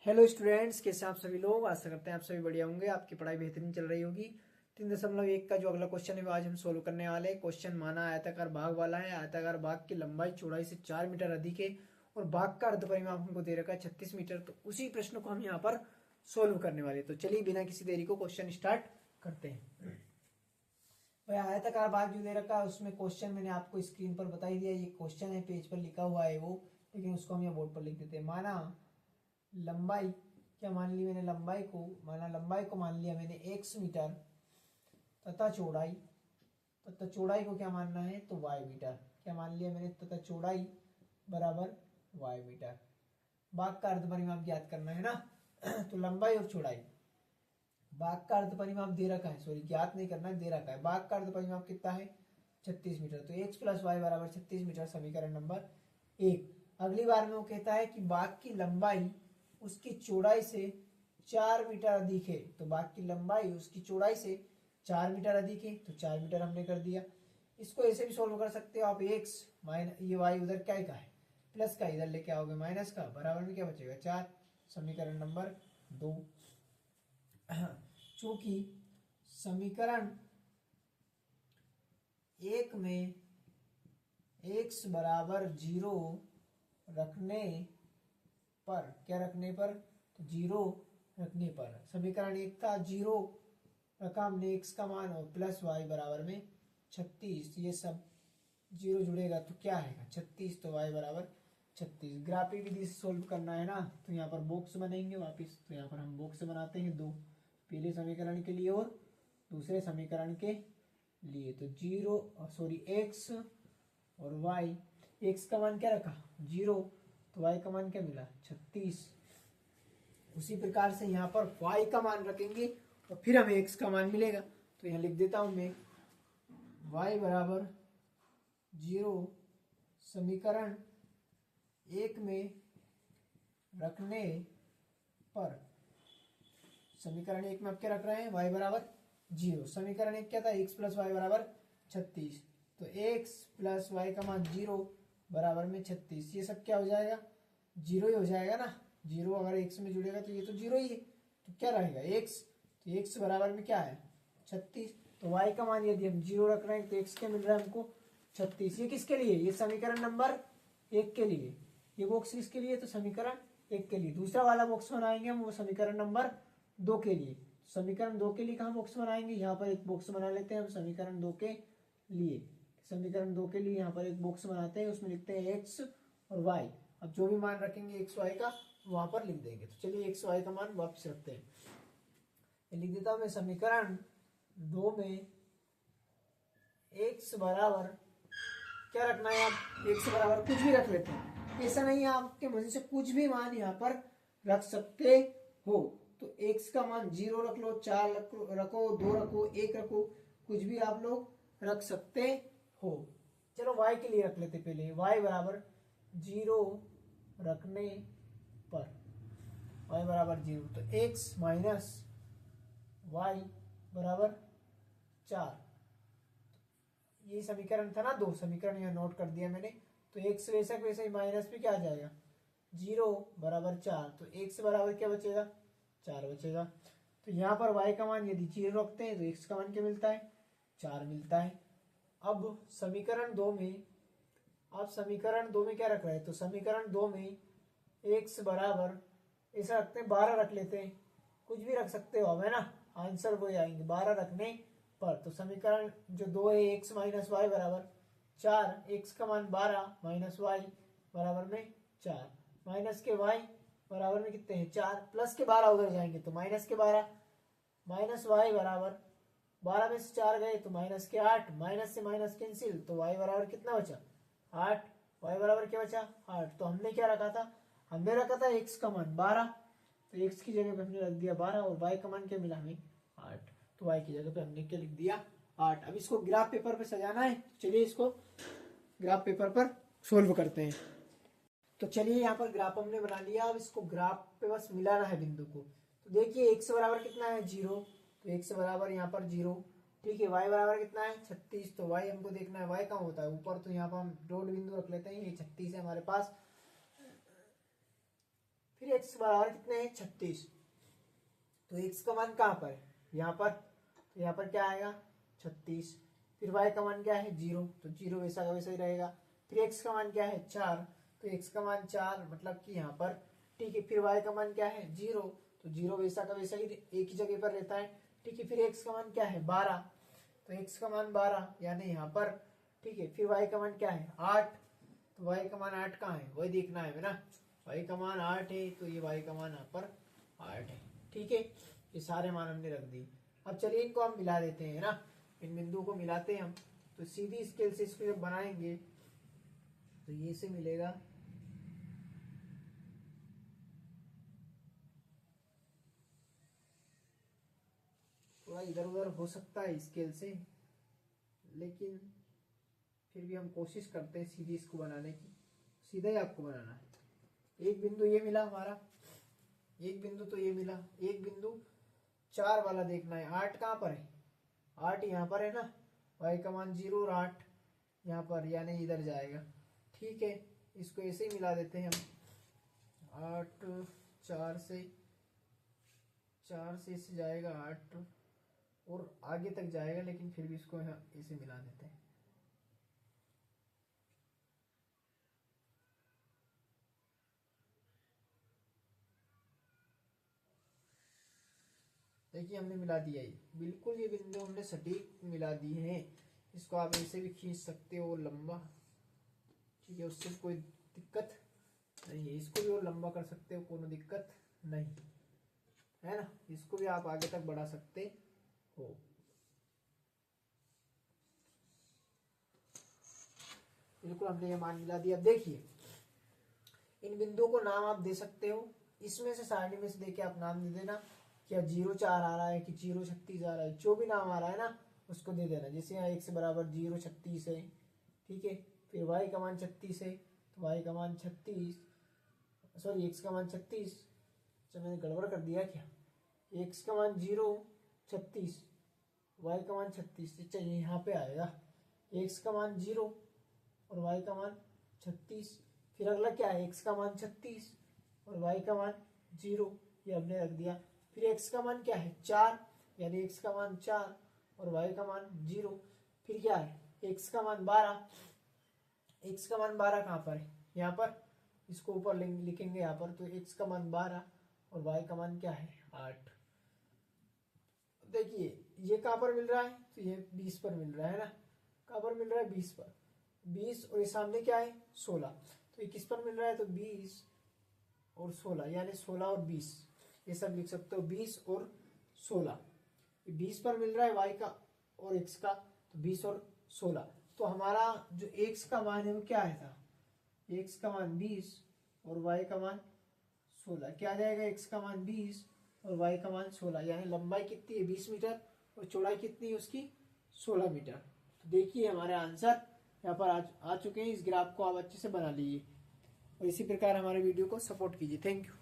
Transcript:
Hello students, कैसे आप सभी लोग। आशा करते हैं आप सभी बढ़िया होंगे, आपकी पढ़ाई बेहतरीन चल रही होगी। 3.1 का जो अगला क्वेश्चन है वो आज हम सोल्व करने वाले हैं। क्वेश्चन माना आयताकार भाग वाला है। आयताकार भाग की लंबाई चौड़ाई से 4 मीटर अधिक है और भाग का अर्धपरिमाप हमको दे रखा है 36 मीटर। तो उसी प्रश्न को हम यहाँ पर सोल्व करने वाले। तो चलिए बिना किसी देरी को क्वेश्चन स्टार्ट करते हैं। भाई आयताकार भाग जो दे रखा है उसमें क्वेश्चन मैंने आपको स्क्रीन पर बता ही दिया। ये क्वेश्चन है, पेज पर लिखा हुआ है वो, लेकिन उसको हम यहाँ बोर्ड पर लिख देते हैं। माना लंबाई, क्या मान ली मैंने लंबाई को मान लिया मैंने x मीटर तथा चौड़ाई को क्या मानना है तो y मीटर। क्या मान लिया मैंने, तथा चौड़ाई बराबर y मीटर। भाग का अर्धपरिमाप ज्ञात करना है ना। तो लंबाई और चौड़ाई, भाग का अर्धपरिमाप दे रखा है, सॉरी ज्ञात नहीं करना है, दे रखा है। भाग का अर्धपरिमाप कितना है 36 मीटर। तो x प्लस वाई बराबर 36 मीटर, समीकरण नंबर 1। अगली बार में वो कहता है कि भाग की लंबाई उसकी चौड़ाई से 4 मीटर अधिक है। तो भाग की लंबाई उसकी चौड़ाई से 4 मीटर अधिक है, तो 4 मीटर हमने कर दिया। इसको ऐसे भी सोल्व कर सकते हो आप। x माइनस ये y उधर क्या का है प्लस का, इधर लेके आओगे माइनस का, बराबर में क्या बचेगा 4, समीकरण नंबर 2। चूंकि समीकरण 1 में x बराबर 0 रखने पर, क्या रखने पर तो 0 रखने पर, समीकरण 1 था 0 रखा हमने x का मान और प्लस y बराबर में 36। ये सब 0 जुड़ेगा तो क्या आएगा 36, तो y बराबर 36। ग्राफिक विधि से सोल्व करना है ना, तो यहाँ पर बॉक्स बनेंगे वापिस। तो यहाँ पर हम बॉक्स बनाते हैं दो, पहले समीकरण के लिए और दूसरे समीकरण के लिए। तो 0 सॉरी x और y, x का मान क्या रखा 0, तो y का मान क्या मिला 36। उसी प्रकार से यहाँ पर y का मान रखेंगे और फिर हमें x का मान मिलेगा। तो यहाँ लिख देता हूं मैं y बराबर 0 समीकरण 1 में रखने पर, समीकरण 1 में अब क्या रख रहे हैं y बराबर 0। समीकरण 1 क्या था x प्लस वाई बराबर 36। तो x प्लस वाई का मान 0 बराबर में 36। ये सब क्या हो जाएगा 0 ही हो जाएगा ना। 0 अगर x में जुड़ेगा तो ये तो 0 ही है, तो क्या रहेगा x, तो x बराबर में क्या है 36। तो y का मान यदि हम 0 रख रहे हैं तो x क्या मिल रहा है हमको 36। ये किसके लिए, ये समीकरण नंबर 1 के लिए। ये बॉक्स किसके लिए, तो समीकरण 1 के लिए। दूसरा वाला बॉक्स बनाएंगे हम वो समीकरण नंबर 2 के लिए। समीकरण 2 के लिए कहाँ बॉक्स बनाएंगे, यहाँ पर एक बॉक्स बना लेते हैं हम समीकरण 2 के लिए। समीकरण 2 के लिए यहाँ पर एक बॉक्स बनाते हैं, उसमें लिखते हैं x और y। अब जो भी मान रखेंगे x y का वहां पर लिख देंगे। तो चलिए x y का मान वापस रखते हैं। ये लिख देता हूं मैं समीकरण 2 में x बराबर क्या रखना है, आप x बराबर कुछ भी रख लेते हैं, ऐसा नहीं है आपके मर्जी से कुछ भी मान यहाँ पर रख सकते हो। तो x का मान 0 रख लो, 4 रखो, 2 रखो, 1 रखो, कुछ भी आप लोग रख सकते हो। चलो y के लिए रख लेते पहले। y बराबर 0 रखने पर, y बराबर 0, तो x माइनस y बराबर 4। ये समीकरण था ना 2, समीकरण यहाँ नोट कर दिया मैंने। तो x वैसा वैसा ही माइनस में क्या आ जाएगा 0 बराबर 4। तो x बराबर क्या बचेगा 4 बचेगा। तो यहाँ पर y का मान यदि 0 रखते हैं तो x का मान क्या मिलता है 4 मिलता है। अब समीकरण 2 में, आप समीकरण 2 में क्या रख रहे हैं, तो समीकरण 2 में x बराबर ऐसा रखते हैं 12 रख लेते हैं, कुछ भी रख सकते हो अब, है ना, आंसर वही आएंगे 12 रखने पर। तो समीकरण जो 2 है x माइनस वाई बराबर 4, x का मान 12 माइनस वाई बराबर में 4, माइनस के y बराबर में कितने हैं 4, प्लस के 12 उधर जाएंगे तो माइनस के 12, माइनस वाई बराबर 12 में से 4 गए तो माइनस के 8, माइनस से माइनस कैंसिल, तो y बराबर कितना बचा 8, y बराबर क्या बचा 8। तो हमने क्या रखा था, हमने रखा था x का मान 12, तो x की जगह पे हमने रख दिया 12 और y का मान क्या मिला हमें 8, तो y की जगह पे हमने क्या लिख दिया 8। अब इसको ग्राफ पेपर पे सजाना है, चलिए इसको ग्राफ पेपर पर सोल्व करते हैं। तो चलिए यहाँ पर ग्राफ हमने बना लिया। अब इसको ग्राफ पे बस मिलाना है बिंदु को। तो देखिए x बराबर कितना है 0, तो x बराबर यहाँ पर 0, ठीक है। y बराबर कितना है 36, तो y हमको देखना है y कहाँ होता है ऊपर, तो यहाँ पर हम डॉट बिंदु रख लेते हैं, ये 36 है हमारे पास। फिर x बराबर कितने हैं 36। तो x का मान कहाँ पर है, यहाँ पर, तो यहाँ पर क्या आएगा 36। फिर y का मान क्या है 0, तो 0 वैसा का वैसा ही रहेगा। फिर x का मान क्या है 4, तो x का मान 4 मतलब कि यहाँ पर, ठीक है। फिर y का मान क्या है 0, तो 0 वैसा का वैसा ही एक ही जगह पर रहता है, ठीक है। फिर x का मान क्या है 12, तो x का मान 12 यानी यहाँ पर, ठीक है। फिर y का मान क्या है 8, तो y का मान 8 कहाँ है वही देखना है ना, y का मान 8 है, तो ये y का मान यहाँ पर 8 है, ठीक है। ये सारे मान हमने रख दिए। अब चलिए इनको हम मिला देते हैं ना, इन बिंदुओं को मिलाते हैं हम। तो सीधी स्केल से इसको जब बनाएंगे तो ये से मिलेगा, थोड़ा इधर उधर हो सकता है स्केल से, लेकिन फिर भी हम कोशिश करते हैं सीधी इसको बनाने की। सीधा ही आपको बनाना है। एक बिंदु ये मिला हमारा, एक बिंदु तो ये मिला, एक बिंदु 4 वाला देखना है। 8 कहाँ पर है, 8 यहाँ पर है ना, y का मान 0 और 8 यहाँ पर, यानी इधर जाएगा, ठीक है। इसको ऐसे ही मिला देते हैं हम। 8 4 से, 4 से इससे जाएगा 8 और आगे तक जाएगा, लेकिन फिर भी इसको यहाँ ऐसे मिला देते हैं। देखिए हमने मिला दिया, ये बिल्कुल ये बिंदु हमने सटीक मिला दिए हैं। इसको आप ऐसे भी खींच सकते हो लंबा, ठीक है, उससे कोई दिक्कत नहीं है। इसको भी और लंबा कर सकते हो, कोई दिक्कत नहीं है ना। इसको भी आप आगे तक बढ़ा सकते हो। बिल्कुल हमने ये मान मिला दिया। देखिए इन बिंदुओं को नाम आप दे सकते हो, इसमें से सारणी में से देके आप नाम दे देना। क्या 0 4 आ रहा है कि 0 36 आ रहा है, जो भी नाम आ रहा है ना उसको दे देना। जैसे यहाँ x बराबर 0 36 है, ठीक है। फिर y का मान 36 है, तो y का मान 36, सॉरी x का मान 36, अच्छा मैंने गड़बड़ कर दिया क्या, x का मान 0 36, y का मान 36, अच्छा यहाँ पे आएगा x का मान 0 और y का मान 36। फिर अगला क्या है, x का मान 36 और y का मान 0, ये हमने रख दिया। फिर x का मान क्या है 4, यानी x का मान 4 और y का मान 0। फिर क्या है x का मान 12, x का मान 12 कहाँ पर है, यहाँ पर, इसको ऊपर लिखेंगे यहाँ पर। तो x का मान 12 और y का मान क्या है 8। देखिए ये कहाँ पर मिल रहा है, तो ये 20 पर मिल रहा है ना, कहाँ पर मिल रहा है 20 पर, 20 और ये सामने क्या है 16, तो ये किस पर मिल रहा है, तो 20 और 16, यानी 16 और 20, ये सब लिख सकते हो 20 और 16। 20 पर मिल रहा है y का और x का, तो 20 और 16। तो हमारा जो x का मान है वो क्या आया था, x का मान 20 और y का मान 16। क्या आ जाएगा, x का मान 20 और y का मान 16, यानी लंबाई कितनी है 20 मीटर और चौड़ाई कितनी है उसकी 16 मीटर। तो देखिए हमारे आंसर यहाँ पर आ चुके हैं। इस ग्राफ को आप अच्छे से बना लीजिए और इसी प्रकार हमारे वीडियो को सपोर्ट कीजिए। Thank you.